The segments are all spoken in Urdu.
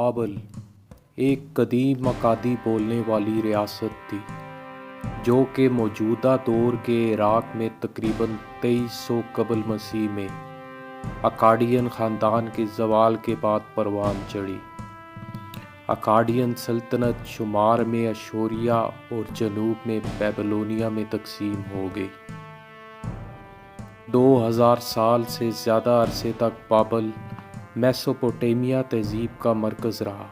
بابل ایک قدیم اکادی بولنے والی ریاست تھی جو کہ موجودہ دور کے عراق میں تقریباً 2300 قبل مسیح میں اکادین خاندان کے زوال کے بعد پروان چڑھی۔ اکادین سلطنت شمال میں اشوریا اور جنوب میں بیبلونیا میں تقسیم ہو گئی۔ 2000 سال سے زیادہ عرصے تک بابل میسوپوٹیمیا تہذیب کا مرکز رہا۔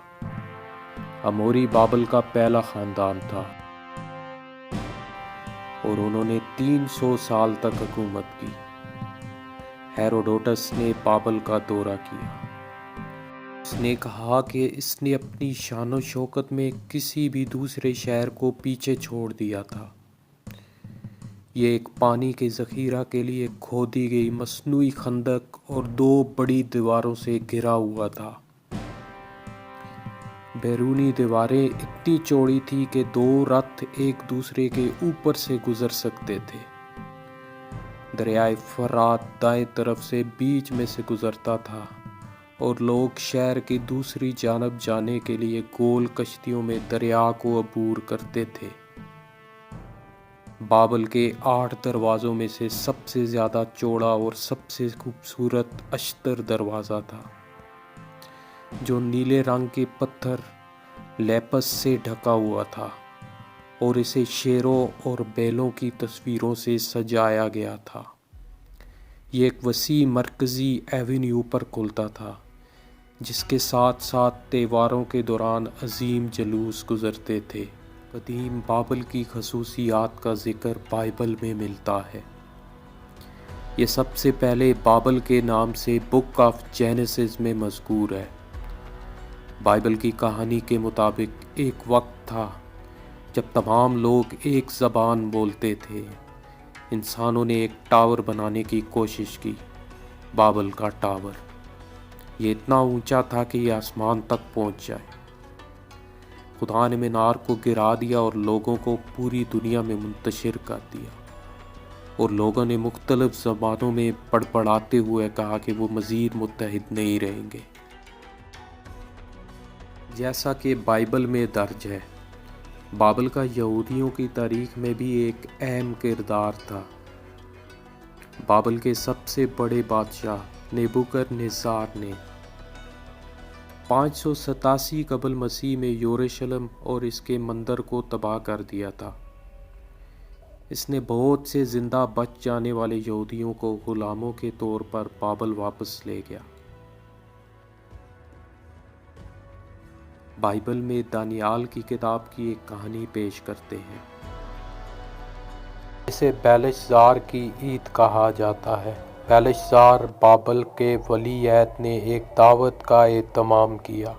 اموری بابل کا پہلا خاندان تھا اور انہوں نے 300 سال تک حکومت کی۔ ہیروڈوٹس نے بابل کا دورہ کیا۔ اس نے کہا کہ اس نے اپنی شان و شوکت میں کسی بھی دوسرے شہر کو پیچھے چھوڑ دیا تھا۔ یہ ایک پانی کے ذخیرہ کے لیے کھودی گئی مصنوعی خندق اور 2 بڑی دیواروں سے گھرا ہوا تھا۔ بیرونی دیواریں اتنی چوڑی تھی کہ 2 رتھ ایک دوسرے کے اوپر سے گزر سکتے تھے۔ دریائے فرات دائیں طرف سے بیچ میں سے گزرتا تھا اور لوگ شہر کی دوسری جانب جانے کے لیے گول کشتیوں میں دریا کو عبور کرتے تھے۔ بابل کے 8 دروازوں میں سے سب سے زیادہ چوڑا اور سب سے خوبصورت اشتر دروازہ تھا جو نیلے رنگ کے پتھر لیپس سے ڈھکا ہوا تھا اور اسے شیروں اور بیلوں کی تصویروں سے سجایا گیا تھا۔ یہ ایک وسیع مرکزی ایونیو پر کھلتا تھا جس کے ساتھ ساتھ تہواروں کے دوران عظیم جلوس گزرتے تھے۔ قدیم بابل کی خصوصیات کا ذکر بائبل میں ملتا ہے۔ یہ سب سے پہلے بابل کے نام سے بک آف جینیسس میں مذکور ہے۔ بائبل کی کہانی کے مطابق ایک وقت تھا جب تمام لوگ ایک زبان بولتے تھے۔ انسانوں نے ایک ٹاور بنانے کی کوشش کی، بابل کا ٹاور۔ یہ اتنا اونچا تھا کہ یہ آسمان تک پہنچ جائے۔ خدا نے مینار کو گرا دیا اور لوگوں کو پوری دنیا میں منتشر کر دیا، اور لوگوں نے مختلف زبانوں میں بڑبڑاتے ہوئے کہا کہ وہ مزید متحد نہیں رہیں گے۔ جیسا کہ بائبل میں درج ہے، بابل کا یہودیوں کی تاریخ میں بھی ایک اہم کردار تھا۔ بابل کے سب سے بڑے بادشاہ نیبوکدنیزار نے 587 قبل مسیح میں یروشلم اور اس کے مندر کو تباہ کر دیا تھا۔ اس نے بہت سے زندہ بچ جانے والے یہودیوں کو غلاموں کے طور پر بابل واپس لے گیا۔ بائبل میں دانیال کی کتاب کی ایک کہانی پیش کرتے ہیں۔ اسے بیلشزار کی عید کہا جاتا ہے۔ بیلشزار بابل کے ولی عہد نے ایک دعوت کا اہتمام کیا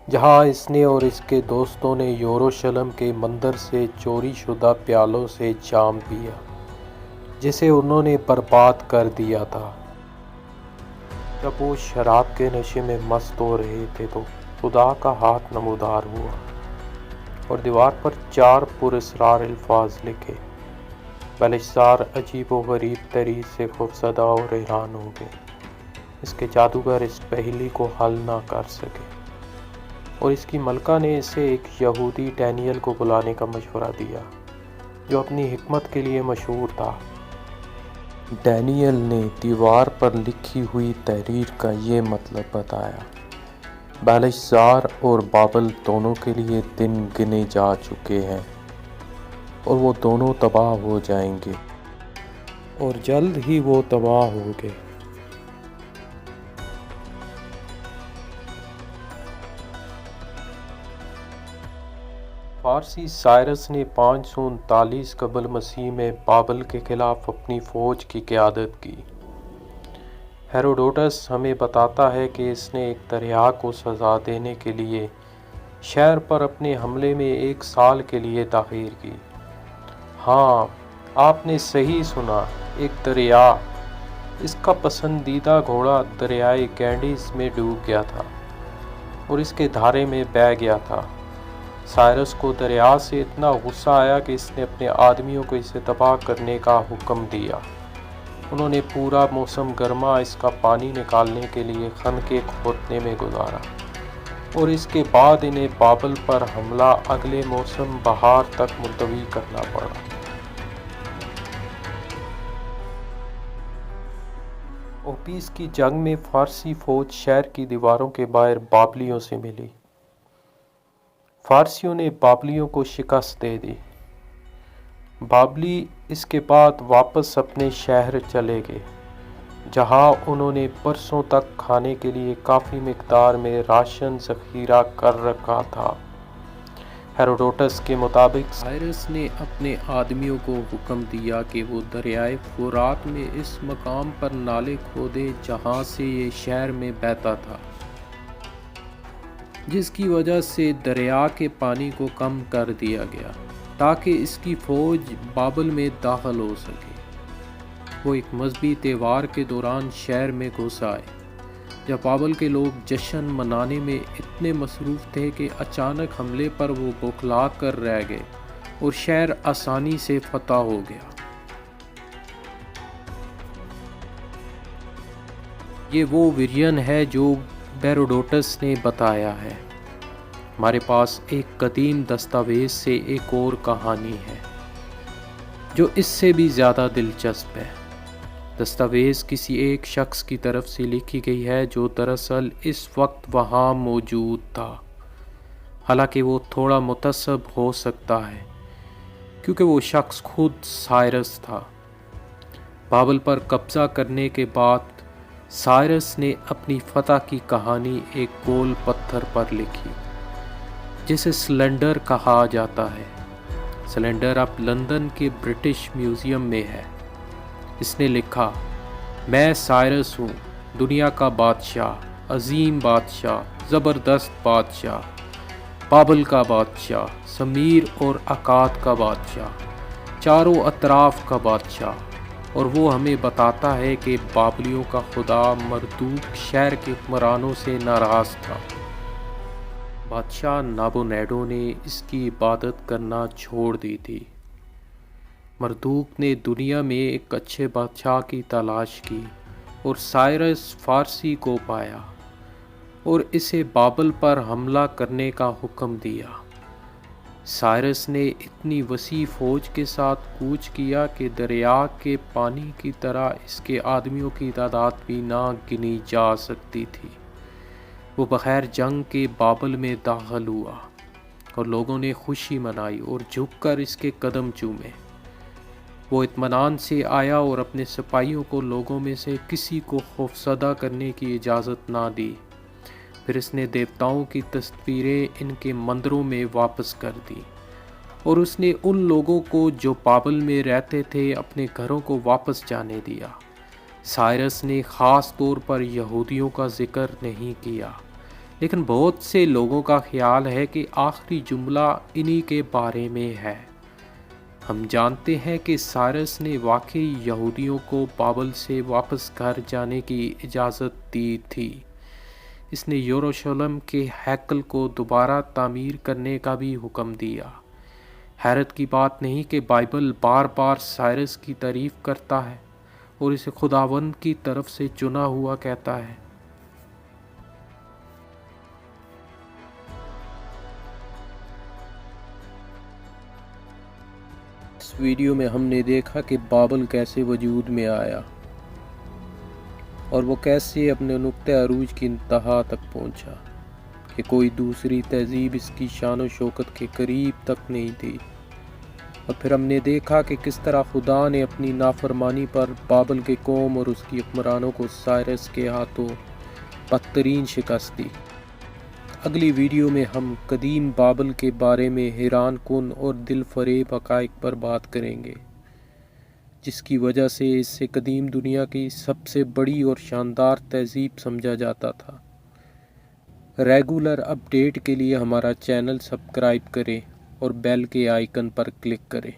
جہاں اس نے اور اس کے دوستوں نے یروشلم کے مندر سے چوری شدہ پیالوں سے جام پیا جسے انہوں نے برباد کر دیا تھا۔ جب وہ شراب کے نشے میں مست ہو رہے تھے تو خدا کا ہاتھ نمودار ہوا اور دیوار پر 4 پراسرار الفاظ لکھے۔ بیلشزار عجیب و غریب ترین سے خوفزدہ اور حیران ہو گئے۔ اس کے جادوگر اس پہیلی کو حل نہ کر سکے اور اس کی ملکہ نے اسے ایک یہودی ڈینیل کو بلانے کا مشورہ دیا جو اپنی حکمت کے لیے مشہور تھا۔ ڈینیل نے دیوار پر لکھی ہوئی تحریر کا یہ مطلب بتایا: بیلشزار اور بابل دونوں کے لیے دن گنے جا چکے ہیں اور وہ دونوں تباہ ہو جائیں گے، اور جلد ہی وہ تباہ ہو گئے۔ فارسی سائرس نے 539 قبل مسیح میں بابل کے خلاف اپنی فوج کی قیادت کی۔ ہیروڈوٹس ہمیں بتاتا ہے کہ اس نے ایک دریا کو سزا دینے کے لیے شہر پر اپنے حملے میں 1 سال کے لیے تاخیر کی۔ ہاں، آپ نے صحیح سنا، ایک دریا۔ اس کا پسندیدہ گھوڑا دریائے گینڈیز میں ڈوب گیا تھا اور اس کے دھارے میں بہہ گیا تھا۔ سائرس کو دریا سے اتنا غصہ آیا کہ اس نے اپنے آدمیوں کو اسے تباہ کرنے کا حکم دیا۔ انہوں نے پورا موسم گرما اس کا پانی نکالنے کے لیے خندقیں کھودنے میں گزارا۔ اور اس کے بعد انہیں بابل پر حملہ اگلے موسم بہار تک ملتوی کرنا پڑا۔ اوپیس کی جنگ میں فارسی فوج شہر کی دیواروں کے باہر بابلیوں سے ملی۔ فارسیوں نے بابلیوں کو شکست دے دی۔ بابلی اس کے بعد واپس اپنے شہر چلے گئے، جہاں انہوں نے برسوں تک کھانے کے لیے کافی مقدار میں راشن ذخیرہ کر رکھا تھا۔ ہیروڈوٹس کے مطابق سائرس نے اپنے آدمیوں کو حکم دیا کہ وہ دریائے فرات میں اس مقام پر نالے کھودے جہاں سے یہ شہر میں بہتا تھا، جس کی وجہ سے دریا کے پانی کو کم کر دیا گیا تاکہ اس کی فوج بابل میں داخل ہو سکے۔ وہ ایک مذہبی تہوار کے دوران شہر میں گھس آئے، جب بابل کے لوگ جشن منانے میں اتنے مصروف تھے کہ اچانک حملے پر وہ بوکھلا کر رہ گئے اور شہر آسانی سے فتح ہو گیا۔ یہ وہ ویژن ہے جو ہیروڈوٹس نے بتایا ہے۔ ہمارے پاس ایک قدیم دستاویز سے ایک اور کہانی ہے جو اس سے بھی زیادہ دلچسپ ہے۔ دستاویز کسی ایک شخص کی طرف سے لکھی گئی ہے جو دراصل اس وقت وہاں موجود تھا، حالانکہ وہ تھوڑا متعصب ہو سکتا ہے کیونکہ وہ شخص خود سائرس تھا۔ بابل پر قبضہ کرنے کے بعد سائرس نے اپنی فتح کی کہانی ایک گول پتھر پر لکھی جسے سلنڈر کہا جاتا ہے۔ سلنڈر اب لندن کے برٹش میوزیم میں ہے۔ اس نے لکھا، میں سائرس ہوں، دنیا کا بادشاہ، عظیم بادشاہ، زبردست بادشاہ، بابل کا بادشاہ، سمیر اور اکاد کا بادشاہ، چاروں اطراف کا بادشاہ، اور وہ ہمیں بتاتا ہے کہ بابلیوں کا خدا مردوک شہر کے حکمرانوں سے ناراض تھا۔ بادشاہ نابونیڈو نے اس کی عبادت کرنا چھوڑ دی تھی۔ مردوک نے دنیا میں ایک اچھے بادشاہ کی تلاش کی اور سائرس فارسی کو پایا اور اسے بابل پر حملہ کرنے کا حکم دیا۔ سائرس نے اتنی وسیع فوج کے ساتھ کوچ کیا کہ دریا کے پانی کی طرح اس کے آدمیوں کی تعداد بھی نہ گنی جا سکتی تھی۔ وہ بغیر جنگ کے بابل میں داخل ہوا اور لوگوں نے خوشی منائی اور جھک کر اس کے قدم چومے۔ وہ اطمینان سے آیا اور اپنے سپاہیوں کو لوگوں میں سے کسی کو خوفزدہ کرنے کی اجازت نہ دی۔ پھر اس نے دیوتاؤں کی تصویریں ان کے مندروں میں واپس کر دی اور اس نے ان لوگوں کو جو بابل میں رہتے تھے اپنے گھروں کو واپس جانے دیا۔ سائرس نے خاص طور پر یہودیوں کا ذکر نہیں کیا، لیکن بہت سے لوگوں کا خیال ہے کہ آخری جملہ انہی کے بارے میں ہے۔ ہم جانتے ہیں کہ سائرس نے واقعی یہودیوں کو بابل سے واپس گھر جانے کی اجازت دی تھی۔ اس نے یروشلم کے ہیکل کو دوبارہ تعمیر کرنے کا بھی حکم دیا۔ حیرت کی بات نہیں کہ بائبل بار بار سائرس کی تعریف کرتا ہے اور اسے خداوند کی طرف سے چنا ہوا کہتا ہے۔ اس ویڈیو میں ہم نے دیکھا کہ بابل کیسے وجود میں آیا اور وہ کیسے اپنے نقطہ عروج کی انتہا تک پہنچا کہ کوئی دوسری تہذیب اس کی شان و شوکت کے قریب تک نہیں تھی۔ اور پھر ہم نے دیکھا کہ کس طرح خدا نے اپنی نافرمانی پر بابل کے قوم اور اس کی حکمرانوں کو سائرس کے ہاتھوں بدترین شکست دی۔ اگلی ویڈیو میں ہم قدیم بابل کے بارے میں حیران کن اور دل فریب حقائق پر بات کریں گے، جس کی وجہ سے اسے قدیم دنیا کی سب سے بڑی اور شاندار تہذیب سمجھا جاتا تھا۔ ریگولر اپ ڈیٹ کے لیے ہمارا چینل سبسکرائب کریں اور بیل کے آئیکن پر کلک کریں۔